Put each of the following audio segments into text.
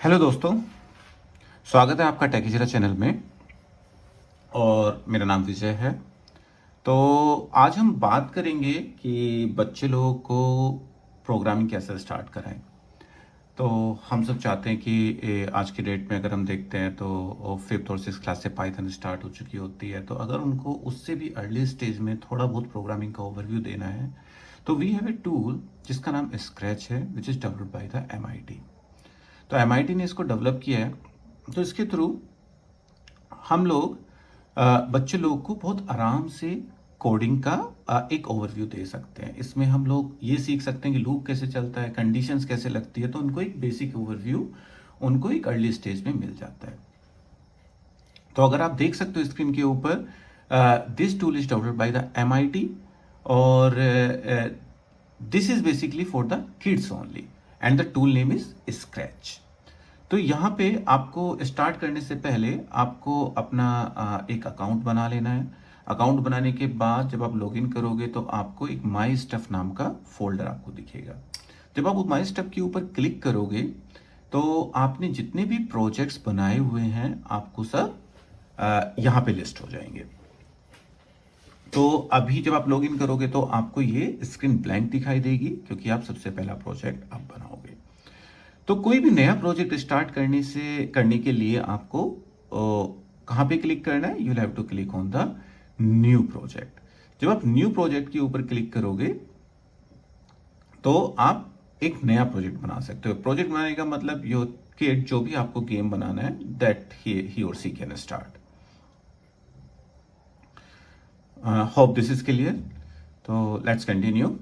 Hello दोस्तों, स्वागत है आपका टेकीजरा चैनल में। और मेरा नाम विजय है। तो आज हम बात करेंगे कि बच्चे लोगों को प्रोग्रामिंग कैसे स्टार्ट कराएं। तो हम सब चाहते हैं कि आज की डेट में अगर हम देखते हैं तो फिफ्थ और सिक्स क्लास से पाइथन स्टार्ट हो चुकी होती है। तो अगर उनको उससे भी अर्ली स्टेज में थोड़ा बहुत प्रोग्रामिंग का ओवरव्यू देना है तो वी हैव ए टूल जिसका नाम स्क्रैच है, which is developed by the MIT। तो MIT ने इसको डेवलप किया है। तो इसके थ्रू हम लोग बच्चे लोग को बहुत आराम से कोडिंग का एक ओवरव्यू दे सकते हैं। इसमें हम लोग ये सीख सकते हैं कि लूप कैसे चलता है, कंडीशंस कैसे लगती है। तो उनको एक बेसिक ओवरव्यू उनको एक अर्ली स्टेज में मिल जाता है। तो अगर आप देख सकते हो स्क्रीन के ऊपर, this tool is developed by the MIT और this is basically for the kids only and the tool name is scratch. तो यहाँ पे आपको स्टार्ट करने से पहले आपको अपना एक अकाउंट बना लेना है। अकाउंट बनाने के बाद जब आप लॉगिन करोगे तो आपको एक माई स्टफ नाम का फोल्डर आपको दिखेगा। जब आप उस माई स्टफ के ऊपर क्लिक करोगे तो आपने जितने भी प्रोजेक्ट्स बनाए हुए हैं आपको सब यहाँ पे लिस्ट हो जाएंगे। तो अभी जब आप लॉगिन करोगे तो आपको ये स्क्रीन ब्लैंक दिखाई देगी क्योंकि आप सबसे पहला प्रोजेक्ट आप बनाओगे। तो कोई भी नया प्रोजेक्ट स्टार्ट करने के लिए आपको कहाँ पे क्लिक करना है? You have to click on the new project. जब आप न्यू प्रोजेक्ट के ऊपर क्लिक करोगे तो आप एक नया प्रोजेक्ट बना सकते हो। प्रोजेक्ट बनाने का मतलब यो कि जो भी आपको गेम बनाना है दैट ही और she can start. Hope this is clear. तो लेट्स कंटिन्यू।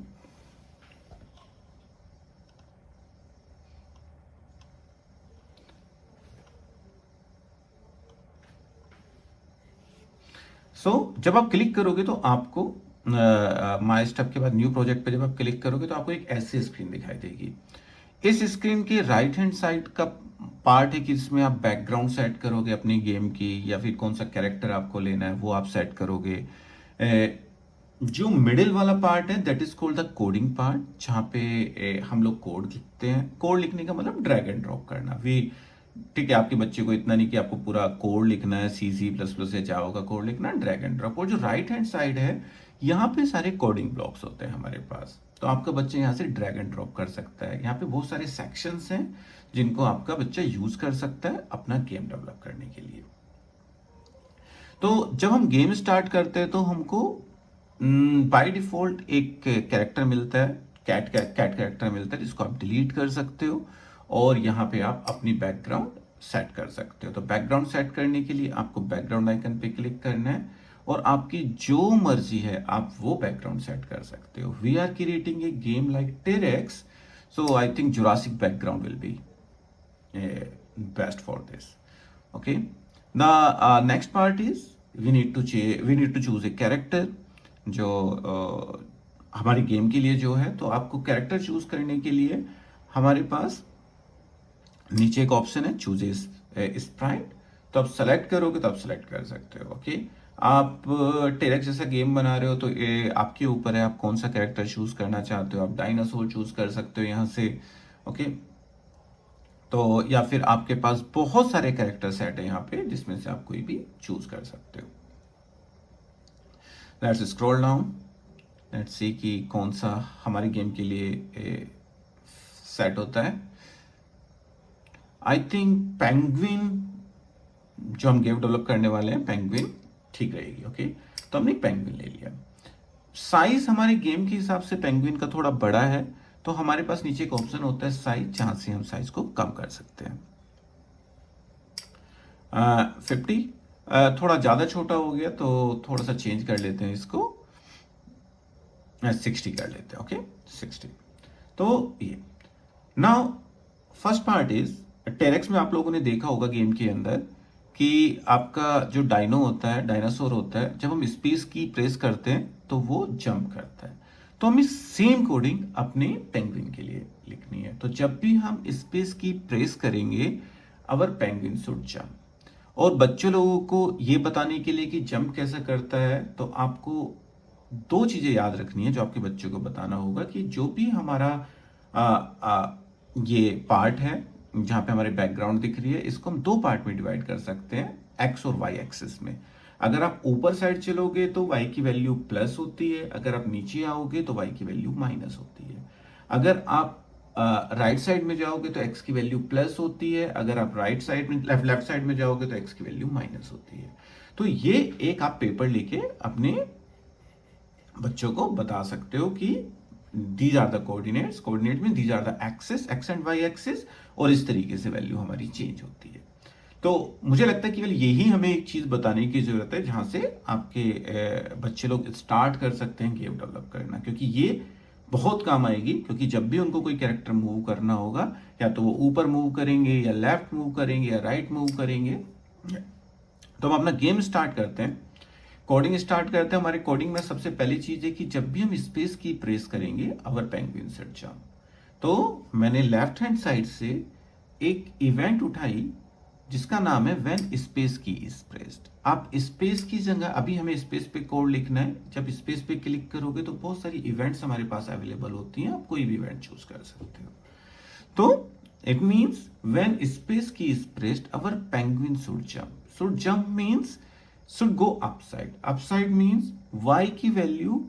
जब आप क्लिक करोगे तो आपको माई स्टफ के बाद न्यू प्रोजेक्ट पे जब आप क्लिक करोगे तो आपको एक ऐसी स्क्रीन दिखाई देगी। इस स्क्रीन के राइट हैंड साइड का पार्ट है कि जिसमें आप बैकग्राउंड सेट करोगे अपनी गेम की, या फिर कौन सा कैरेक्टर आपको लेना है वो आप सेट करोगे। जो मिडिल वाला पार्ट है that is called the coding part, जहाँ पे हम लोग कोड लिखते हैं। कोड लिखने का मतलब ड्रैग एंड ड्रॉप करना। वी ठीक है, आपके बच्चे को इतना नहीं कि आपको पूरा कोड लिखना है, C++ या जावा का कोड लिखना है, ड्रैग एंड ड्रॉप। और जो राइट हैंड साइड है यहाँ पे सारे कोडिंग ब्लॉक्स होते हैं हमारे पास। तो आपका बच्चा यहाँ से ड्रैग एंड ड्रॉप कर सकता है। यहाँ पे बहुत सारे सेक्शंस हैं जिनको आपका बच्चा यूज कर सकता है अपना गेम डेवलप करने के लिए। तो जब हम गेम स्टार्ट करते हैं तो हमको बाय डिफॉल्ट एक कैरेक्टर मिलता है, कैट कैरेक्टर मिलता है जिसको आप डिलीट कर सकते हो। और यहाँ पे आप अपनी बैकग्राउंड सेट कर सकते हो। तो बैकग्राउंड सेट करने के लिए आपको बैकग्राउंड आइकन पे क्लिक करना है और आपकी जो मर्जी है आप वो बैकग्राउंड सेट कर सकते हो। We are creating a game like T Rex, so I think Jurassic background will be best for this. Okay, the next part is we need to choose a character जो हमारी गेम के लिए जो है। तो आपको कैरेक्टर चूज करने के लिए हमारे पास नीचे एक ऑप्शन है चूज स्प्राइट। तो आप सेलेक्ट करोगे तो आप सेलेक्ट कर सकते हो। ओके, आप टेरेक्स जैसा गेम बना रहे हो तो ये आपके ऊपर है, आप कौन सा कैरेक्टर चूज करना चाहते हो। आप डायनासोर चूज कर सकते हो यहाँ से। ओके, तो या फिर आपके पास बहुत सारे कैरेक्टर सेट है यहाँ पे जिसमें से आप कोई भी चूज कर सकते हो। Let's scroll down, let's see कि कौन सा हमारी गेम के लिए सेट होता है। आई थिंक पेंगुइन जो हम गेम डेवलप करने वाले हैं, पेंगुइन ठीक रहेगी। ओके, तो हमने पेंगुइन ले लिया। साइज हमारे गेम के हिसाब से पेंगुइन का थोड़ा बड़ा है, तो हमारे पास नीचे एक ऑप्शन होता है साइज, जहां से हम साइज को कम कर सकते हैं। 50 थोड़ा ज्यादा छोटा हो गया तो थोड़ा सा चेंज कर लेते हैं इसको, 60 कर लेते हैं। ओके, 60। तो ये नाउ फर्स्ट पार्ट इज टेरेक्स में आप लोगों ने देखा होगा गेम के अंदर कि आपका जो डायनो होता है, डायनासोर होता है, जब हम स्पेस की प्रेस करते हैं तो वो जंप करता है। तो हमें सेम कोडिंग अपने पेंगुइन के लिए लिखनी है। तो जब भी हम स्पेस की प्रेस करेंगे अवर पेंगुइन शुड जंप। और बच्चों लोगों को ये बताने के लिए कि जंप कैसे करता है, तो आपको दो चीजें याद रखनी है जो आपके बच्चों को बताना होगा कि जो भी हमारा ये पार्ट है जहां पे हमारे बैकग्राउंड दिख रही है, इसको हम दो पार्ट में डिवाइड कर सकते हैं, एक्स और वाई एक्सिस में। अगर आप ऊपर साइड चलोगे तो वाई की वैल्यू प्लस होती है, अगर आप नीचे आओगे तो वाई की वैल्यू माइनस होती है। अगर आप राइट साइड में जाओगे तो एक्स की वैल्यू प्लस होती है, अगर आप राइट साइड में लेफ्ट साइड में जाओगे तो एक्स की वैल्यू माइनस होती है। तो ये एक आप पेपर लेके अपने बच्चों को बता सकते हो कि these are the coordinates, coordinate में these are the axis, x and y axis, और इस तरीके से वैल्यू हमारी चेंज होती है। तो मुझे लगता है केवल यही हमें एक चीज बताने की जरूरत है जहां से आपके बच्चे लोग स्टार्ट कर सकते हैं गेम डेवलप करना, क्योंकि ये बहुत काम आएगी। क्योंकि जब भी उनको कोई कैरेक्टर मूव करना होगा, या तो वो ऊपर मूव करेंगे, या लेफ्ट मूव करेंगे, या राइट मूव करेंगे। तो हम अपना गेम स्टार्ट करते हैं, कोडिंग स्टार्ट करते हैं। हमारे कोडिंग में सबसे पहली चीज है कि जब भी हम स्पेस की प्रेस करेंगे, अवर पेंगुइन सेट जंप, तो मैंने लेफ्ट हैंड साइड से एक इवेंट उठाई जिसका नाम है व्हेन स्पेस की इज प्रेस्ड। आप स्पेस की जगह, अभी हमें स्पेस पे कोड लिखना है, जब स्पेस पे क्लिक करोगे तो बहुत सारी इवेंट्स हमारे पास अवेलेबल होती हैं, आप कोई भी इवेंट चूज कर सकते हो। तो इट मींस व्हेन स्पेस की is pressed our penguin should jump. Should jump means should go upside. Upside means y की वैल्यू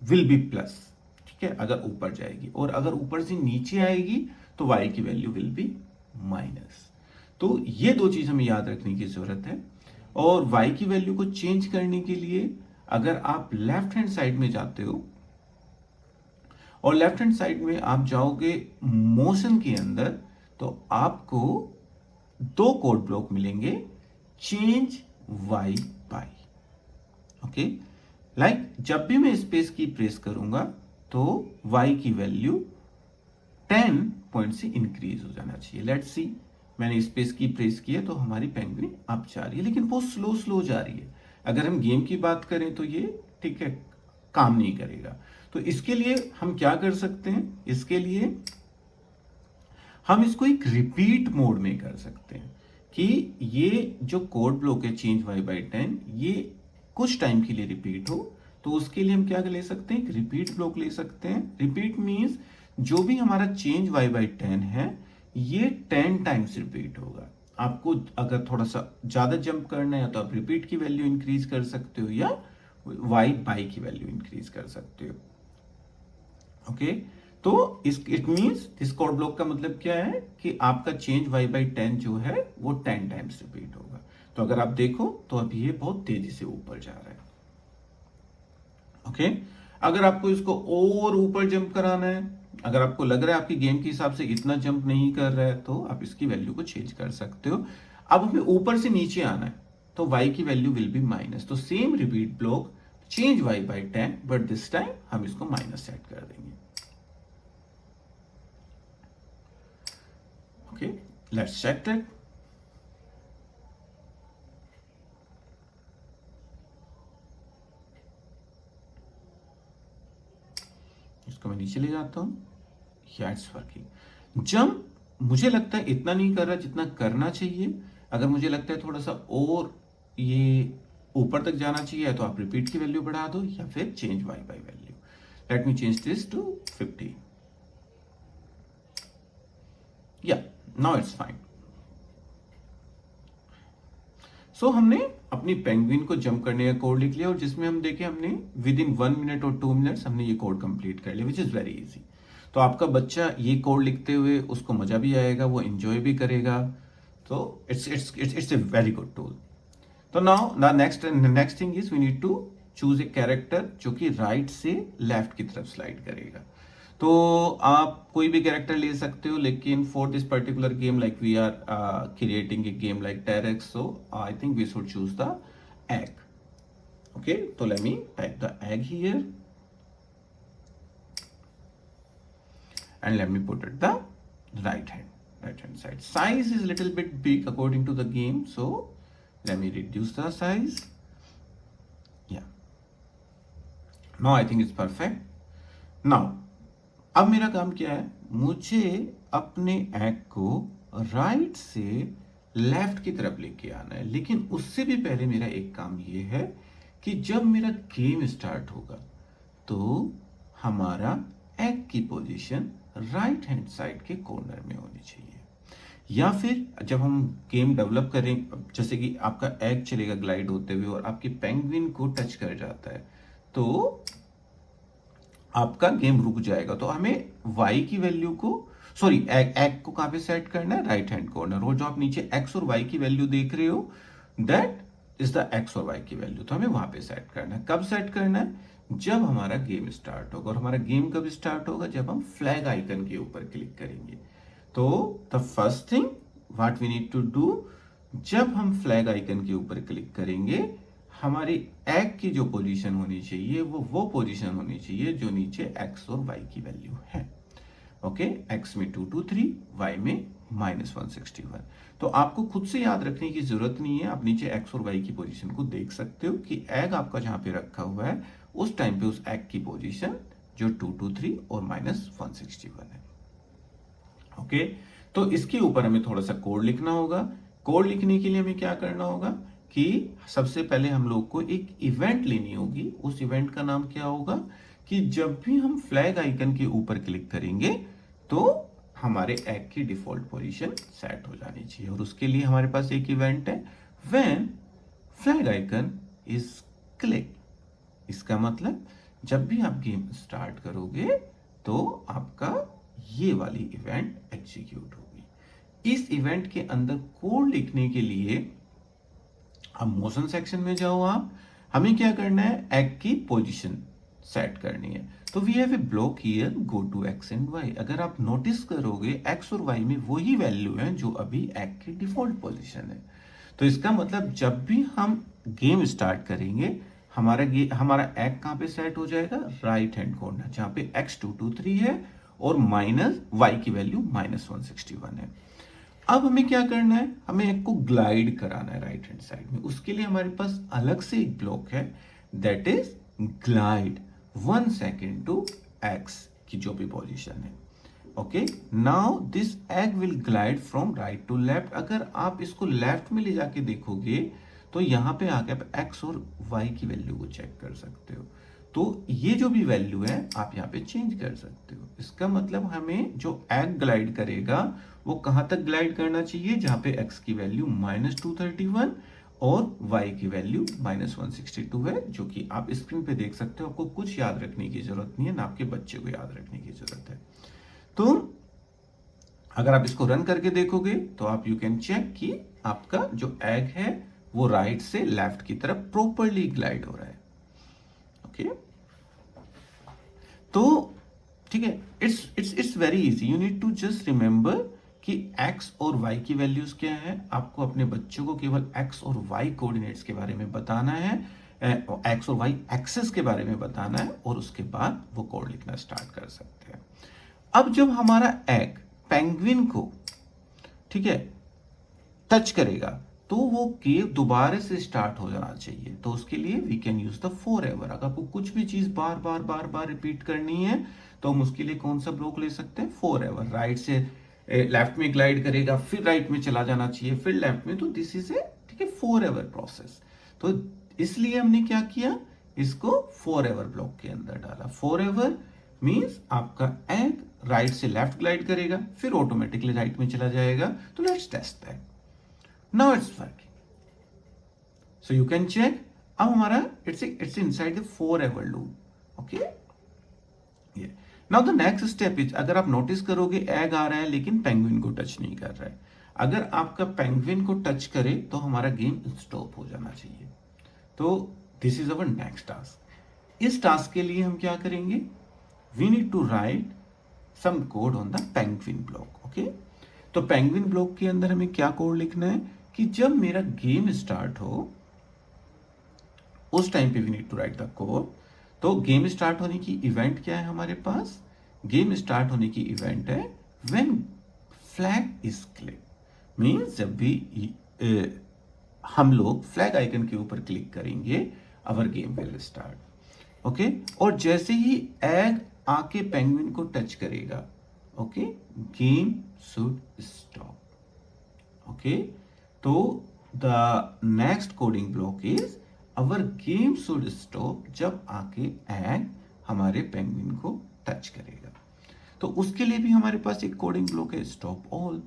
विल बी प्लस, ठीक है, अगर ऊपर जाएगी, और अगर ऊपर से नीचे आएगी तो y की वैल्यू विल बी माइनस। तो ये दो चीज हमें याद रखने की जरूरत है। और y की वैल्यू को चेंज करने के लिए अगर आप लेफ्ट हैंड साइड में जाते हो, और लेफ्ट हैंड साइड में आप जाओगे मोशन के अंदर, तो आपको दो कोड ब्लॉक मिलेंगे, change y by. Okay, like जब भी मैं स्पेस की प्रेस करूंगा तो y की वैल्यू 10 पॉइंट से इंक्रीज हो जाना चाहिए। लेट्स सी, मैंने स्पेस की प्रेस की है तो हमारी पेंगुइन अप जा रही है, लेकिन बहुत स्लो स्लो जा रही है। अगर हम गेम की बात करें तो ये ठीक है, काम नहीं करेगा। तो इसके लिए हम क्या कर सकते हैं, इसके लिए हम इसको एक रिपीट मोड में कर सकते हैं कि ये जो कोड ब्लॉक है चेंज y बाई 10, ये कुछ टाइम के लिए रिपीट हो। तो उसके लिए हम क्या ले सकते हैं, एक रिपीट ब्लॉक ले सकते हैं। रिपीट मींस जो भी हमारा चेंज y बाई 10 है, ये 10 टाइम्स रिपीट होगा। आपको अगर थोड़ा सा ज्यादा जंप करना है तो आप रिपीट की वैल्यू इंक्रीज कर सकते हो, या y बाई की वैल्यू इंक्रीज कर सकते हो। ओके, तो इट मींस इस कोड ब्लॉक का मतलब क्या है कि आपका चेंज y बाई 10 जो है वो 10 टाइम्स रिपीट होगा। तो अगर आप देखो तो अभी ये बहुत तेजी से ऊपर जा रहा है। ओके, अगर आपको इसको और ऊपर जंप कराना है, अगर आपको लग रहा है आपकी गेम के हिसाब से इतना जंप नहीं कर रहा है, तो आप इसकी वैल्यू को चेंज कर सकते हो। अब हमें ऊपर से नीचे आना है तो y की वैल्यू विल बी माइनस। तो same repeat block, change y by 10, but this time हम इसको माइनस सेट कर देंगे। Okay, let's check that. इसको मैं नीचे ले जाता हूं, या इट्स वर्किंग। जंप मुझे लगता है इतना नहीं कर रहा जितना करना चाहिए। अगर मुझे लगता है थोड़ा सा और ये ऊपर तक जाना चाहिए, तो आप रिपीट की वैल्यू बढ़ा दो, या फिर change y by value. Let me change this to 50। या नाउ इट्स फाइन। सो हमने अपनी पेंगुइन को जंप करने का कोड लिख लिया, और जिसमें हम देखें हमने विद इन 1 मिनट और 2 मिनट्स हमने ये कोड कंप्लीट कर लिया, विच इज वेरी इजी। तो आपका बच्चा ये कोड लिखते हुए उसको मजा भी आएगा, वो एंजॉय भी करेगा। तो it's a very good tool. तो now the next thing is we need to choose a character जो कि राइट से लेफ्ट की तरफ स्लाइड करेगा। तो आप कोई भी कैरेक्टर ले सकते हो, लेकिन for this particular game like we are creating a game like T Rex, so I think we should choose the egg. Okay, so let me type the egg here and let me put it the right hand side. Size is little bit big according to the game, so let me reduce the size. Yeah, now I think it's perfect. Now अब मेरा काम क्या है, मुझे अपने egg को right से left की तरफ लेके आना है। लेकिन उससे भी पहले मेरा एक काम ये है कि जब मेरा गेम स्टार्ट होगा तो हमारा एग की पोजीशन राइट हैंड साइड के कॉर्नर में होनी चाहिए। या फिर जब हम गेम डेवलप करें, जैसे कि आपका एग चलेगा ग्लाइड होते हुए और आपके पेंगुइन को टच कर जाता है, तो आपका गेम रुक जाएगा। तो हमें y की वैल्यू को, सॉरी एग एग को कहाँ पे सेट करना है, राइट हैंड कॉर्नर। और जो आप नीचे x और y की वैल्यू देख रहे हो, दैट इज द x और y की वैल्यू। तो हमें वहां पे सेट करना है। कब सेट करना है? जब हमारा गेम स्टार्ट होगा। और हमारा गेम कब स्टार्ट होगा? जब हम फ्लैग आइकन के ऊपर क्लिक करेंगे। तो the first thing what we need to do, जब हम फ्लैग आइकन के ऊपर क्लिक करेंगे, हमारी एग की जो पोजीशन होनी चाहिए वो पोजीशन होनी चाहिए जो नीचे x और y की वैल्यू है। ओके, x में 223, y में -161। तो आपको खुद से याद रखने की जरूरत नहीं है, आप नीचे x और y की पोजीशन को देख सकते हो कि एग आपका जहां पे रखा हुआ है उस टाइम पे उस एग की पोजीशन जो 223 और -161 है। ओके, तो इसके ऊपर हमें थोड़ा सा कोड लिखना होगा। कोड लिखने के लिए हमें क्या करना होगा कि सबसे पहले हम लोग को एक इवेंट लेनी होगी। उस इवेंट का नाम क्या होगा कि जब भी हम फ्लैग आइकन के ऊपर क्लिक करेंगे तो हमारे एग की डिफॉल्ट पोजीशन सेट हो जानी चाहिए। और उसके लिए हमारे पास एक इवेंट है, when flag icon is click. इसका मतलब जब भी आप गेम स्टार्ट करोगे तो आपका ये वाली इवेंट एग्जीक्यूट होगी। इस इवेंट के अंदर कोड लिखने के लिए हम मोशन सेक्शन में जाओ। आप हमें क्या करना है, एग की पोजीशन सेट करनी है। तो we have a block here, go to X and Y. अगर आप नोटिस करोगे एक्स और वाई में वही वैल्यू है जो अभी एग की डिफॉल्ट पोजीशन है। तो इसका मतलब जब भी हम गेम स्टार्ट करेंगे हमारा एग कहां पे सेट हो जाएगा, राइट हैंड कॉर्नर, जहां पे x223 है और माइनस y की वैल्यू -161 है। अब हमें क्या करना है, हमें एक को ग्लाइड कराना है राइट हैंड साइड में। उसके लिए हमारे पास अलग से एक ब्लॉक है, that is glide 1 second to x की जो भी पोजीशन है। Okay, now this egg will glide from right to left. अगर आप इसको लेफ्ट में ले जाके देखोगे तो यहां पे आके आप x और y की वैल्यू को चेक कर सकते हो। तो ये जो भी वैल्यू है आप यहाँ पे चेंज कर सकते हो। इसका मतलब हमें जो एग ग्लाइड करेगा वो कहां तक ग्लाइड करना चाहिए, जहां पे x की वैल्यू -231 और y की वैल्यू -162 है, जो कि आप स्क्रीन पे देख सकते हो। आपको कुछ याद रखने की जरूरत नहीं है, ना आपके बच्चे को याद रखने की जरूरत है। तो अगर आप इसको रन करके देखोगे तो आप यू कैन चेक कि आपका जो एग है वो राइट से लेफ्ट की तरफ प्रॉपरली ग्लाइड हो रहा है। ओके, तो ठीक है, it's very easy. You need to just remember कि x और y की वैल्यूज क्या है। आपको अपने बच्चों को केवल x और y कोऑर्डिनेट्स के बारे में बताना है, x और y एक्सेस के बारे में बताना है, और उसके बाद वो कोड लिखना स्टार्ट कर सकते हैं। अब जब हमारा एग पेंगुइन को, ठीक है, टच करेगा तो वो गेम दोबारा से स्टार्ट हो जाना चाहिए। तो उसके लिए we can use the forever. अगर आपको कुछ भी चीज बार बार रिपीट करनी है तो हम उसके लिए कौन सा ब्लॉक ले सकते हैं, फॉर एवर। राइट से लेफ्ट में ग्लाइड करेगा, फिर राइट में चला जाना चाहिए, फिर लेफ्ट में। तो दिस इज ए, ठीक है, फॉर एवर प्रोसेस। तो इसलिए हमने क्या किया, इसको फॉर एवर ब्लॉक के अंदर डाला। फॉर एवर मीन्स आपका एग राइट से लेफ्ट ग्लाइड करेगा, फिर ऑटोमेटिकली राइट में चला जाएगा। तो let's test that. Now it's working. So you can check. अब हमारा it's inside the forever loop. Okay? Yeah. Now the next step is, अगर आप नोटिस करोगे एग आ रहा है लेकिन पेंगुइन को टच नहीं कर रहा है। अगर आपका पेंगुइन को टच करे तो हमारा गेम स्टॉप हो जाना चाहिए। तो this is our next task. इस टास्क के लिए हम क्या करेंगे, we need to write some code on the penguin block. Okay, तो पेंगुइन ब्लॉक के अंदर हमें क्या कोड लिखना है कि जब मेरा गेम स्टार्ट हो उस टाइम पे we need to write the code. तो गेम स्टार्ट होने की इवेंट क्या है हमारे पास, गेम स्टार्ट होने की इवेंट है when flag is click. Means जब भी हम लोग फ्लैग आइकन के ऊपर क्लिक करेंगे our game will start. Okay, और जैसे ही एग आके पेंगुइन को टच करेगा, okay, game should stop. Okay, तो the next coding block is our game should stop जब आके एग हमारे पेंगुइन को टच करेगा। तो उसके लिए भी हमारे पास एक कोडिंग ब्लॉक है, स्टॉप ऑल।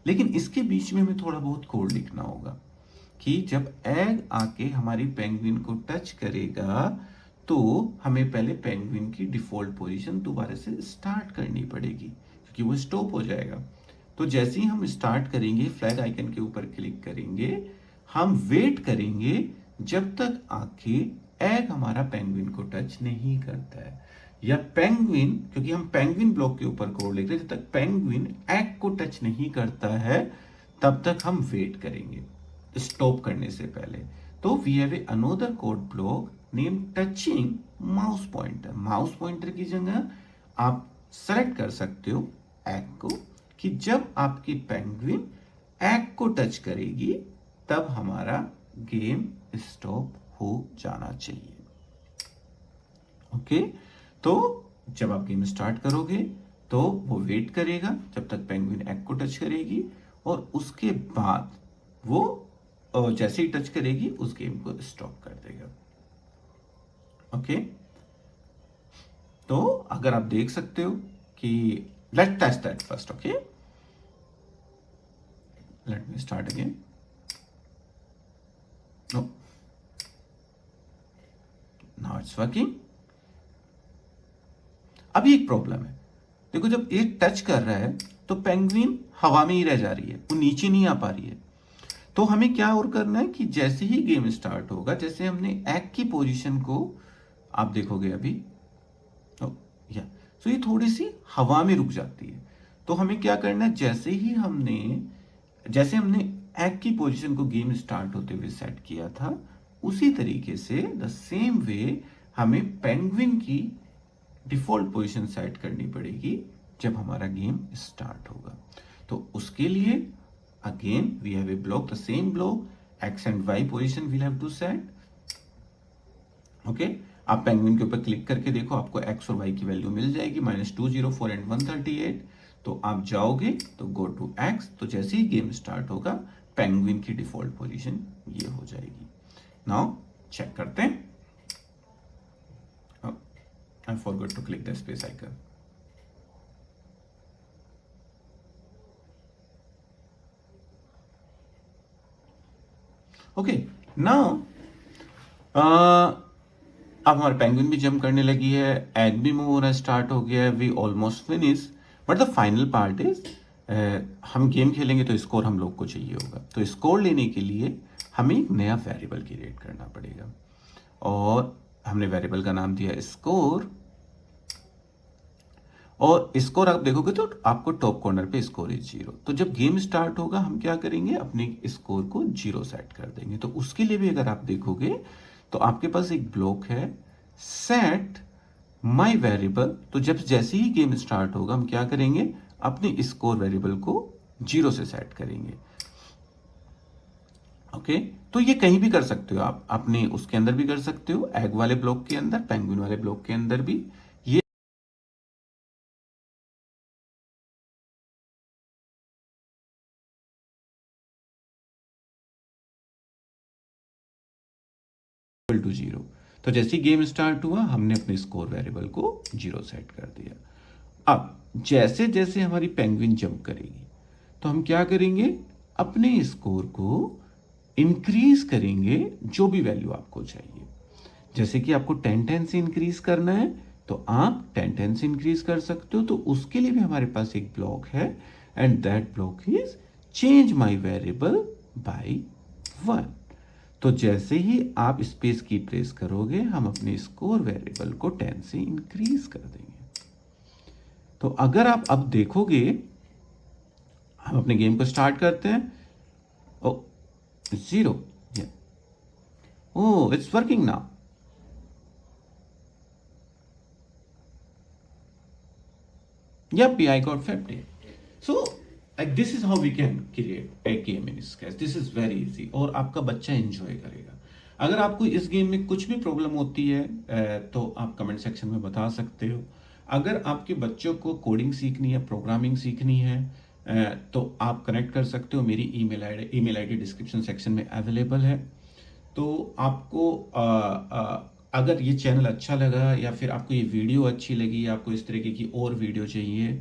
लेकिन इसके बीच में हमें थोड़ा बहुत कोड लिखना होगा कि जब एग आके हमारी पेंगुइन को टच करेगा तो हमें पहले पेंगुइन की डिफॉल्ट पोजीशन दोबारा से स्टार्ट करनी पड़ेगी, क्योंकि वो स्टॉप हो जाएगा। तो जैसे ही हम स्टार्ट करेंगे, फ्लैग आइकन के ऊपर क्लिक करेंगे, हम वेट करेंगे जब तक आके एग हमारा पेंगुइन को टच नहीं करता है, या पेंगुइन, क्योंकि हम पेंगुइन ब्लॉक के ऊपर कोड लिख रहे हैं, जब तक पेंगुइन एग को टच नहीं करता है तब तक हम वेट करेंगे स्टॉप करने से पहले। तो we have a another code block name touching mouse pointer. Mouse pointer की जगह आप सेलेक्ट कर सकते हो एग को, कि जब आपकी पेंगुइन एग को टच करेगी तब हमारा गेम स्टॉप हो जाना चाहिए। ओके, तो जब आप गेम स्टार्ट करोगे तो वो वेट करेगा जब तक पेंगुइन एग को टच करेगी, और उसके बाद वो जैसे ही टच करेगी उस गेम को स्टॉप कर देगा। ओके, तो अगर आप देख सकते हो कि let test that first. Okay, let me start again. No, now it's working. अभी एक प्रॉब्लम है, देखो जब एक टच कर रहा है तो पेंगुइन हवा में ही रह जा रही है, वो नीचे नहीं आ पा रही है। तो हमें क्या और करना है कि जैसे ही गेम स्टार्ट होगा, जैसे हमने एग की पोजीशन को आप देखोगे अभी, या सो ये थोड़ी सी हवा में रुक जाती है। तो हमें क्या करना है, जैसे हमने एग की पोजीशन को गेम स्टार्ट होते हुए सेट किया था, उसी तरीके से द सेम वे हमें पेंगुइन की डिफॉल्ट पोजीशन सेट करनी पड़ेगी जब हमारा गेम स्टार्ट होगा। तो उसके लिए again we have a block, the same block, X and Y position will have to set. Okay, आप पेंगुइन के ऊपर क्लिक करके देखो, आपको एक्स और वाई की वैल्यू मिल जाएगी, -204 एंड 138। तो आप जाओगे तो गो टू एक्स, तो जैसे ही गेम स्टार्ट होगा पेंगुइन की डिफॉल्ट पोजीशन ये हो जाएगी। नाउ चेक करते हैं। I forgot to click the space icon. Okay, now अब हमारे पेंगुइन भी जंप करने लगी है, एग भी मूव होना स्टार्ट हो गया है, we almost finish. But the final part is, हम गेम खेलेंगे तो स्कोर हम लोग को चाहिए होगा। तो स्कोर लेने के लिए हमें एक नया वेरिएबल क्रिएट करना पड़ेगा, और हमने वेरिएबल का नाम दिया स्कोर। और स्कोर आप देखोगे तो आपको टॉप कॉर्नर पे स्कोर इज 0। तो जब गेम स्टार्ट होगा हम क्या करेंगे, अपने स्कोर को 0 सेट कर देंगे। तो उसके लिए भी अगर आप देखोगे तो आपके पास एक ब्लॉक है सेट माय वेरिएबल। तो जब जैसे ही गेम स्टार्ट होगा हम क्या करेंगे, अपने स्कोर वेरिएबल को 0 से सेट करेंगे। ओके, तो ये कहीं भी कर सकते हो आप, अपने उसके अंदर भी कर सकते हो, एग वाले ब्लॉक के अंदर, पेंगुइन वाले ब्लॉक के अंदर भी। ये टू 0। तो जैसे ही गेम स्टार्ट हुआ हमने अपने स्कोर वेरिएबल को 0 सेट कर दिया। अब जैसे जैसे हमारी पेंगुइन जंप करेगी तो हम क्या करेंगे, अपने स्कोर को इंक्रीज करेंगे, जो भी वैल्यू आपको चाहिए। जैसे कि आपको 10 से इंक्रीज करना है तो आप 10 से इंक्रीज कर सकते हो। तो उसके लिए भी हमारे पास एक ब्लॉक है, and that block is change my variable bye 1। तो जैसे ही आप स्पेस की प्रेस करोगे हम अपने स्कोर वेरिएबल को 10 से इंक्रीज कर देंगे। तो अगर आप अब देखोगे, हम अपने गेम को स्टार्ट करते हैं। ओ 0, oh it's working now. Yep, I got 50. So this is how we can create a game in Sketch. This is very easy और आपका बच्चा एंजॉय करेगा। अगर आपको इस गेम में कुछ भी प्रॉब्लम होती है तो आप कमेंट सेक्शन में बता सकते हो। अगर आपके बच्चों को कोडिंग सीखनी है, प्रोग्रामिंग सीखनी है, तो आप कनेक्ट कर सकते हो। मेरी ईमेल आईडी डिस्क्रिप्शन सेक्शन में अवेलेबल है। तो आपको अगर ये चैनल अच्छा लगा, या फिर आपको ये वीडियो अच्छी लगी, या आपको इस तरीके की और वीडियो चाहिए,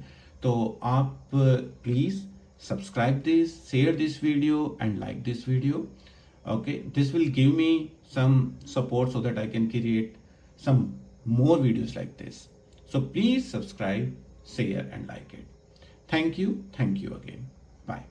तो आप please subscribe this, share this video and like this video. Okay, this will give me some support so that I can create some more videos like this. So please subscribe, share and like it. Thank you again. Bye.